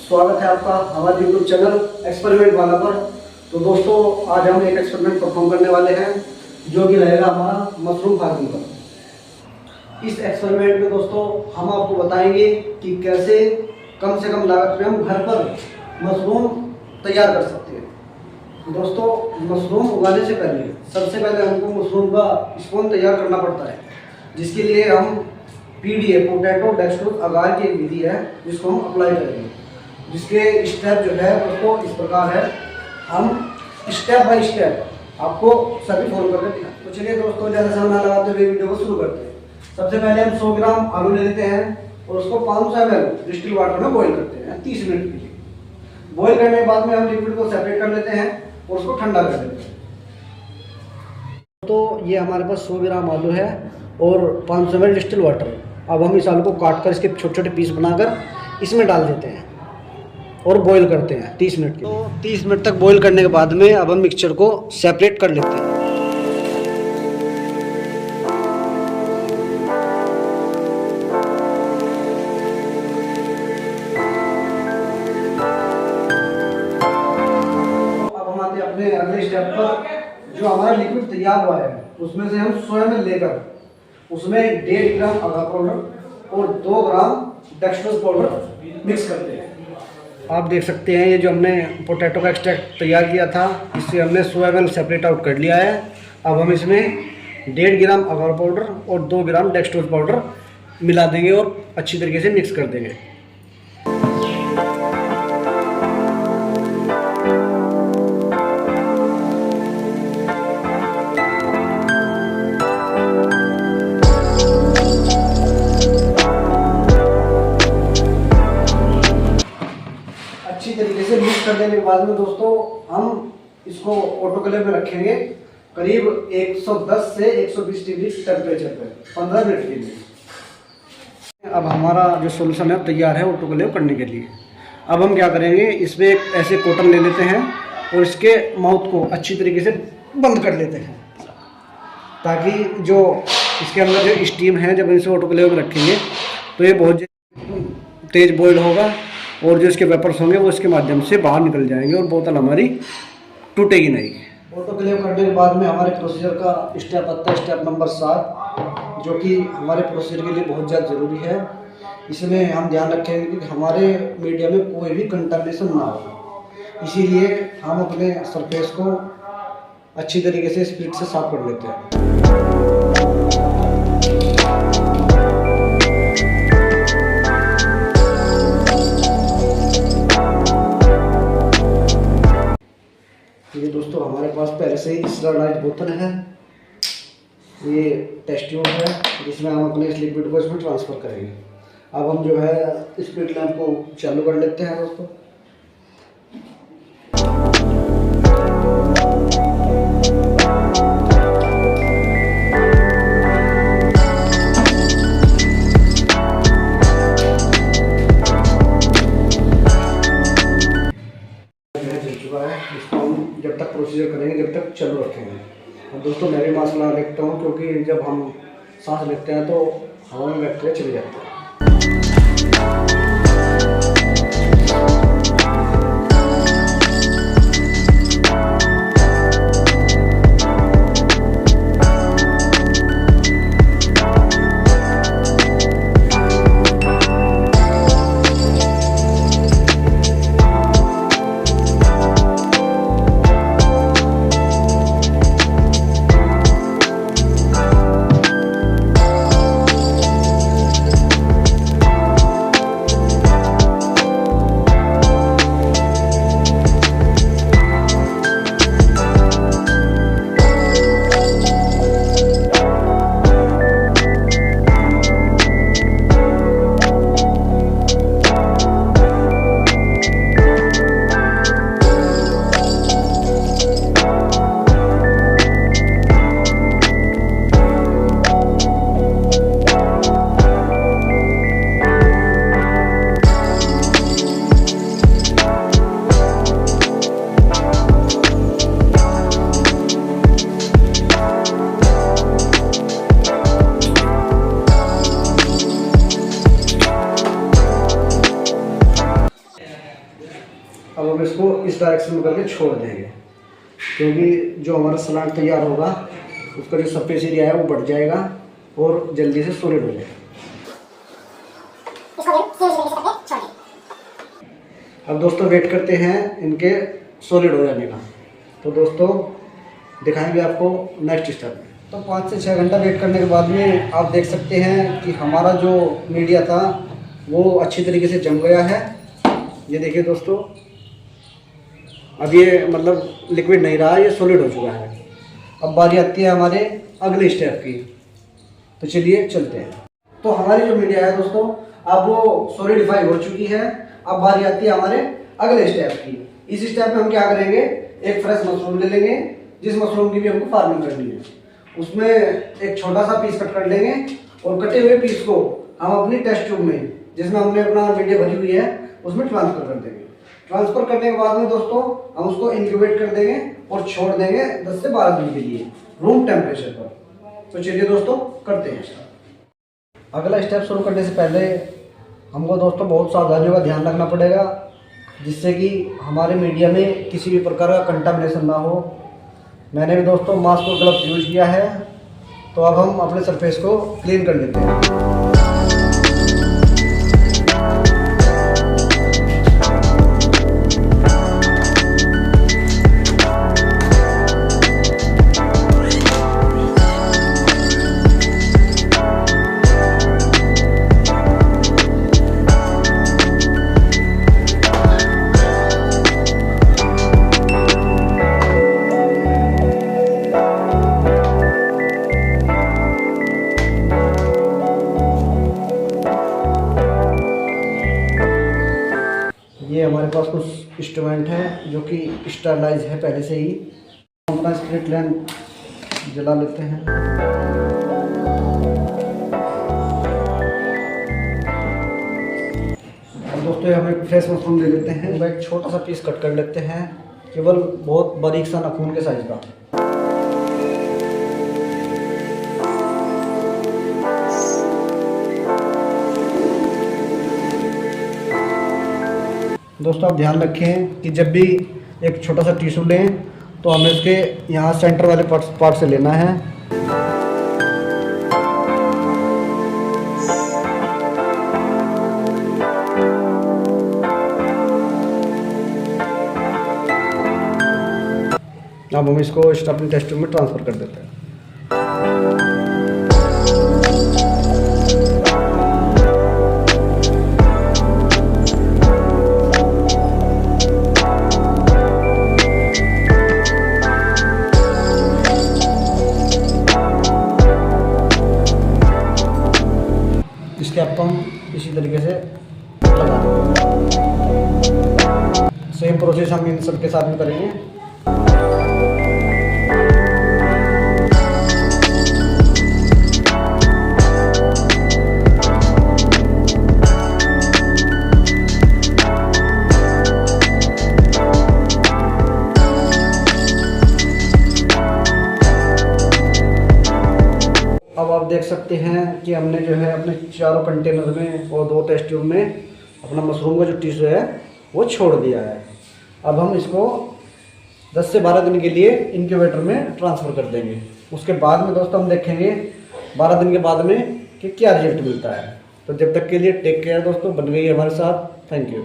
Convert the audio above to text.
स्वागत है आपका हमारे यूट्यूब चैनल एक्सपेरिमेंट वाला पर। तो दोस्तों, आज हम एक एक्सपेरिमेंट परफॉर्म करने वाले हैं जो कि रहेगा हमारा मशरूम फार्मिंग पर। इस एक्सपेरिमेंट में दोस्तों हम आपको बताएंगे कि कैसे कम से कम लागत में हम घर पर मशरूम तैयार कर सकते हैं। दोस्तों, मशरूम उगाने से पहले सबसे पहले हमको मशरूम का स्पून तैयार करना पड़ता है, जिसके लिए हम पीडीए पोटैटो डेक्सट्रोज अगार की एक विधि है जिसको हम अप्लाई करेंगे। जिसके स्टेप जो है उसको इस प्रकार है, हम स्टेप बाय स्टेप आपको सभी फॉलो करके दिखाएं। तो चलिए दोस्तों, ज़्यादा समय ना लगाते हुए वीडियो को शुरू करते हैं। सबसे पहले हम 100 ग्राम आलू ले लेते हैं और उसको 500 ml डिस्टिल वाटर में बॉईल करते हैं 30 मिनट के लिए। बॉईल करने के बाद में हम लिक्विड को सेपरेट कर लेते हैं और उसको ठंडा कर देते हैं। तो ये हमारे पास 100 ग्राम आलू है और 500 ml डिस्टिल वाटर। अब हम इस आलू को काट कर इसके छोटे छोटे पीस बनाकर इसमें डाल देते हैं और बॉईल करते हैं 30 मिनट के लिए। तो 30 मिनट तक बॉईल करने के बाद में अब हम मिक्सचर को सेपरेट कर लेते हैं। अब हम आते हैं अपने अगले स्टेप पर। जो हमारा लिक्विड तैयार हुआ है उसमें से हम 100 ml लेकर उसमें 1.5 ग्राम आगा पाउडर और 2 ग्राम डेक्सट्रोज पाउडर मिक्स करते हैं। आप देख सकते हैं ये जो हमने पोटैटो का एक्सट्रैक्ट तैयार किया था, इससे हमने 100 ml सेपरेट आउट कर लिया है। अब हम इसमें 1.5 ग्राम अगार पाउडर और 2 ग्राम डेक्सट्रोज पाउडर मिला देंगे और अच्छी तरीके से मिक्स कर देंगे। अच्छी तरीके से मिक्स कर देने के बाद में दोस्तों हम इसको ऑटोक्लेव में रखेंगे करीब 110 से 120 डिग्री टेम्परेचर पे 15 मिनट के लिए। अब हमारा जो सॉल्यूशन है तैयार है ऑटोक्लेव करने के लिए। अब हम क्या करेंगे, इसमें एक ऐसे कॉटन ले लेते हैं और इसके माउथ को अच्छी तरीके से बंद कर लेते हैं, ताकि जो इसके अंदर जो स्टीम है जब इसे ऑटोक्लेव में रखेंगे तो ये बहुत तेज़ बॉयल होगा और जो इसके वेपर्स होंगे वो इसके माध्यम से बाहर निकल जाएंगे और बोतल हमारी टूटेगी नहीं। ऑटोक्लेव करने के बाद में हमारे प्रोसीजर का स्टेप आता है, स्टेप नंबर 7, जो कि हमारे प्रोसीजर के लिए बहुत ज़्यादा ज़रूरी है। इसमें हम ध्यान रखेंगे कि हमारे मीडिया में कोई भी कंटामिनेशन ना हो, इसीलिए हम अपने सरफेस को अच्छी तरीके से स्पिरिट से साफ कर लेते हैं। ये दोस्तों हमारे पास पहले से ही स्टरलाइज्ड बोतल है, ये टेस्ट ट्यूब है जिसमें हम अपने इस लिक्विड को इसमें ट्रांसफ़र करेंगे। अब हम जो है स्पिरिट लैंप को चालू कर लेते हैं दोस्तों। इसको हम जब तक प्रोसीजर करेंगे जब तक चालू रखेंगे। और दोस्तों, मैं भी मास्क लगा लेता हूँ क्योंकि जब हम सांस लेते हैं तो हवा में बैक्टीरिया चले जाते हैं। अब हम इसको इस डायरेक्शन में करके छोड़ देंगे, क्योंकि जो हमारा सलाद तैयार होगा उसका जो सरफेस एरिया है वो बढ़ जाएगा और जल्दी से सॉलिड हो जाएगा। अब दोस्तों वेट करते हैं इनके सॉलिड हो जाने का। तो दोस्तों दिखाएंगे आपको नेक्स्ट स्टेप में। तो 5 से 6 घंटा वेट करने के बाद में आप देख सकते हैं कि हमारा जो मीडिया था वो अच्छी तरीके से जम गया है। ये देखिए दोस्तों, अब ये मतलब लिक्विड नहीं रहा, ये सॉलिड हो चुका है। अब बारी आती है हमारे अगले स्टेप की, तो चलिए चलते हैं। तो हमारी जो मीडिया है दोस्तों अब वो सॉलिडिफाई हो चुकी है। अब बारी आती है हमारे अगले स्टेप की। इस स्टेप में हम क्या करेंगे, एक फ्रेश मशरूम ले लेंगे, जिस मशरूम की भी हमको फार्मिंग करनी है। उसमें एक छोटा सा पीस कट कर लेंगे और कटे हुए पीस को हम अपनी टेस्ट ट्यूब में, जिसमें हमने अपना मीडिया भरी हुई है, उसमें ट्रांसफर कर देंगे। ट्रांसफर करने के बाद में दोस्तों हम उसको इंक्यूबेट कर देंगे और छोड़ देंगे 10 से 12 दिन के लिए रूम टेम्परेचर पर। तो चलिए दोस्तों करते हैं। अगला स्टेप शुरू करने से पहले हमको दोस्तों बहुत सावधानियों का ध्यान रखना पड़ेगा, जिससे कि हमारे मीडिया में किसी भी प्रकार का कंटामिनेशन ना हो। मैंने भी दोस्तों मास्क और ग्लव्स यूज किया है। तो अब हम अपने सरफेस को क्लीन कर लेते हैं। ये हमारे पास कुछ इंस्ट्रूमेंट है जो कि स्टरलाइज है पहले से ही। हम अपना स्प्रिट लैम्प जला लेते हैं। और दोस्तों हम एक फ्रेश मशरूम ले लेते हैं, एक छोटा सा पीस कट कर लेते हैं, केवल बहुत बारीक सा नाखून के साइज का। दोस्तों आप ध्यान रखें कि जब भी एक छोटा सा टिश्यू लें तो हमें इसके यहाँ सेंटर वाले पार्ट से लेना है। अब हम इसको अपने टेस्ट ट्यूब में ट्रांसफ़र कर देते हैं। इसके आप हम इसी तरीके से लगा देंगे। सेम प्रोसेस हम इन सब के साथ में करेंगे। अब आप देख सकते हैं कि हमने जो है अपने चारों कंटेनर में और 2 टेस्ट ट्यूब में अपना मशरूम का जो टिश्यू है वो छोड़ दिया है। अब हम इसको 10 से 12 दिन के लिए इंक्यूबेटर में ट्रांसफ़र कर देंगे। उसके बाद में दोस्तों हम देखेंगे 12 दिन के बाद में कि क्या रिजल्ट मिलता है। तो जब तक के लिए टेक केयर दोस्तों, बन गई है हमारे साथ। Thank you.